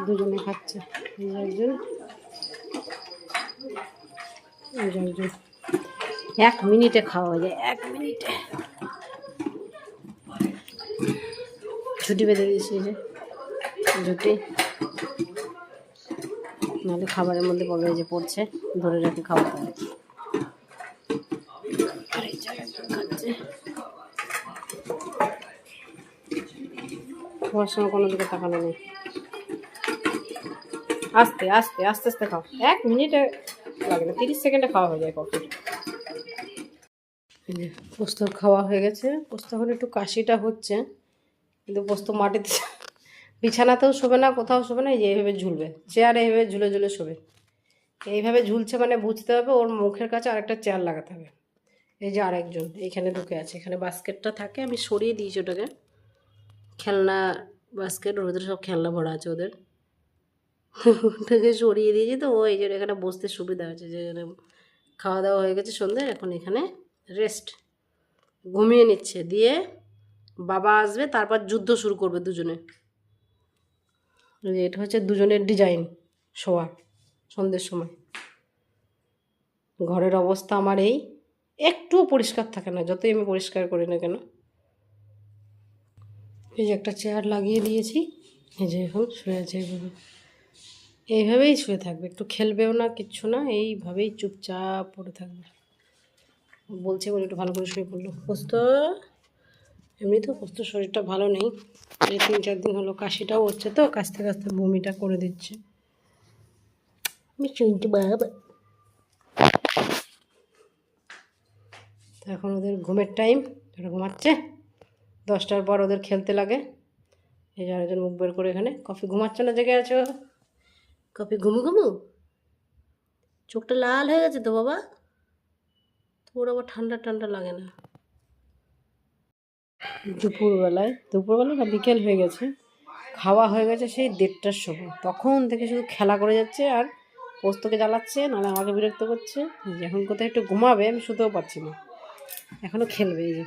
দুজনে খাচ্ছে, একজন একজন 1 মিনিটে খাওয়া যায়, 1 মিনিটে। ছুটি বেঁধে দিয়েছি, যে ছুটি নাহলে খাবারের মধ্যে পড়বে, যে পড়ছে ধরে রেখে খাওয়াতে হবে। খাচ্ছে, খাওয়ার সময় কোনো দিকে তাকানো নেই। আস্তে আস্তে আস্তে আস্তে খাও, 1 মিনিটে লাগে না, 30 সেকেন্ডে খাওয়া হয়ে যায় কফি। পোস্ত খাওয়া হয়ে গেছে। পোস্ত এখন একটু কাশিটা হচ্ছে, কিন্তু পোস্ত মাটিতে বিছানাতেও শোবে না, কোথাও শোবে না, এই যে এইভাবে ঝুলবে, চেয়ারে এইভাবে ঝুলে ঝুলে শোবে। এইভাবে ঝুলছে মানে বুঝতে হবে ওর মুখের কাছে আরেকটা চেয়ার লাগাতে হবে। এই যে আরেকজন এইখানে ঢুকে আছে, এখানে বাস্কেটটা থাকে, আমি সরিয়ে দিয়েছি ওটাকে, খেলনা বাস্কেট, ওর ভিতরে সব খেলনা ভরা আছে ওদের, ওটাকে সরিয়ে দিয়েছি। তো ও এই যে এখানে বসতে সুবিধা হচ্ছে, যে খাওয়া দাওয়া হয়ে গেছে সন্ধ্যে, এখন এখানে রেস্ট, ঘুমিয়ে নিচ্ছে। দিয়ে বাবা আসবে, তারপর যুদ্ধ শুরু করবে দুজনে। এটা হচ্ছে দুজনের ডিজাইন শোয়ার সন্ধ্যের সময়। ঘরের অবস্থা আমার এই, একটুও পরিষ্কার থাকে না, যতই আমি পরিষ্কার করি না কেন। এই যে একটা চেয়ার লাগিয়ে দিয়েছি, এই যে এখন শুয়ে আছে এইভাবে, এইভাবেই শুয়ে থাকবে, একটু খেলবেও না, কিচ্ছু না, এইভাবেই চুপচাপ পড়ে থাকবে। বলছে বলে একটু ভালো করে শুয়ে পড়লো। পোস্ত এমনি তো পোস্ত শরীরটা ভালো নেই, এই 3-4 দিন হলো কাশিটাও হচ্ছে, তো কাশতে কাশতে বমিটা করে দিচ্ছে। আমি শুনছি বাবা। এখন ওদের ঘুমের টাইম, ওরা ঘুমাচ্ছে, 10টার পর ওদের খেলতে লাগে। এই যে আরেকজন মুখ বের করে এখানে, কফি ঘুমাচ্ছ না, জেগে আছো? কফি ঘুমু ঘুমু, চোখটা লাল হয়ে গেছে তো বাবা, তোর আবার ঠান্ডা ঠান্ডা লাগে না? দুপুরবেলা না, বিকেল হয়ে গেছে, খাওয়া হয়ে গেছে সেই 1:30টার সময়, তখন থেকে শুধু খেলা করে যাচ্ছে, আর পোস্তকে জ্বালাচ্ছে, নাহলে আমাকে বিরক্ত করছে। এখন কোথায় একটু ঘুমাবে, আমি শুতেও পারছি না, এখনও খেলবে। এই যে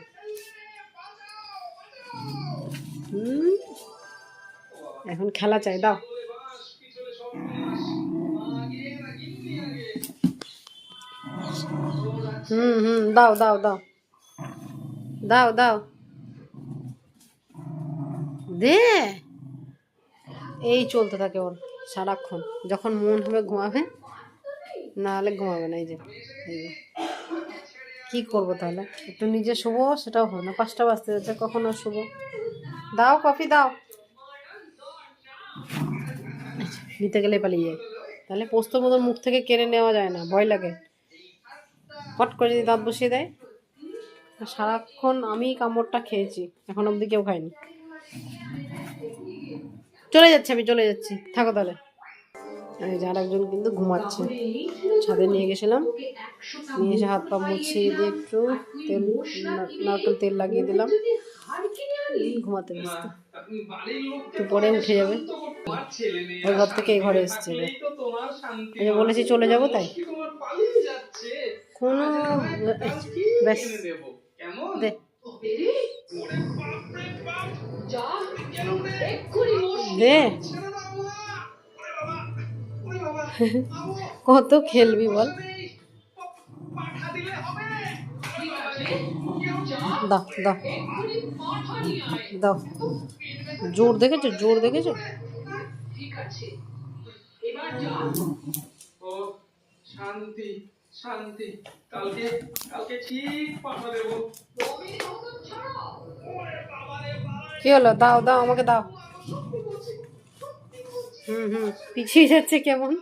এখন খেলা চাই, দাও। দাও দাও দাও দাও দাও, দে। এই চলতে থাকে ওর সারাক্ষণ, যখন মন হবে ঘুমাবে, না হলে ঘুমাবে না। এই যে কী করবো তাহলে, একটু নিজে শোবো, সেটাও হয় না, 5টা বাজতে যাচ্ছে, কখন আর শোবো। দাও কফি দাও। নিতে গেলে পালিয়ে যায়, তাহলে পোস্ত মতো মুখ থেকে কেড়ে নেওয়া যায় না, ভয় লাগে, পট করে যদি দাঁত বসিয়ে দেয়। সারাক্ষণ আমি কামড়টা খেয়েছি, এখন অবধি কেউ খায়নি। চলে যাচ্ছে, আমি চলে যাচ্ছি, থাকো তাহলে। এই যে আরেকজন কিন্তু ঘুমাচ্ছে, ছাদে নিয়ে গেছিলাম, নিয়ে এসে হাত পা মুছিয়ে দিয়ে একটু তেল, নারকেল তেল লাগিয়ে দিলাম, ঘুমাতে ব্যস্ত, একটু পরে উঠে যাবে। ওই ঘর থেকে এই ঘরে এসছে, বলেছি চলে যাবো, তাই কোনো ব্যাস দে। দে, কত খেলবি বল, দাও দাও দাও। জোর দেখেছো, জোর দেখেছো। শান্তি শান্তি, কালকে কালকে ঠিক পাঠা দেব। কি হলো, দাও দাও আমাকে দাও। পিছিয়ে যাচ্ছে, কেমন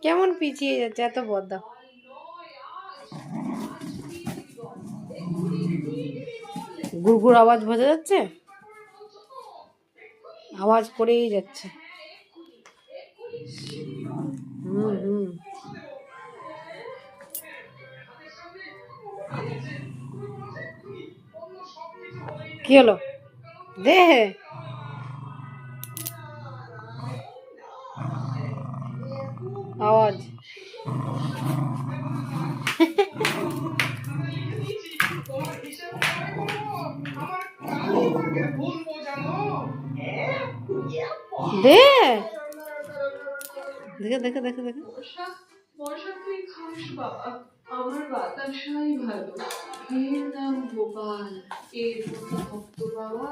কেমন পিছিয়ে যাচ্ছে, এত বদ। গুড়গুড় আওয়াজ বোঝা যাচ্ছে, আওয়াজ করেই যাচ্ছে। কি হলো, দে। আওয়াজ দে দেখে দেখে দেখে দেখে বর্ষা, বর্ষা তুই খাস বাবা, আমার বাতাসাই ভালো। এর নাম গোপাল, এর প্রতি ভক্ত বাবা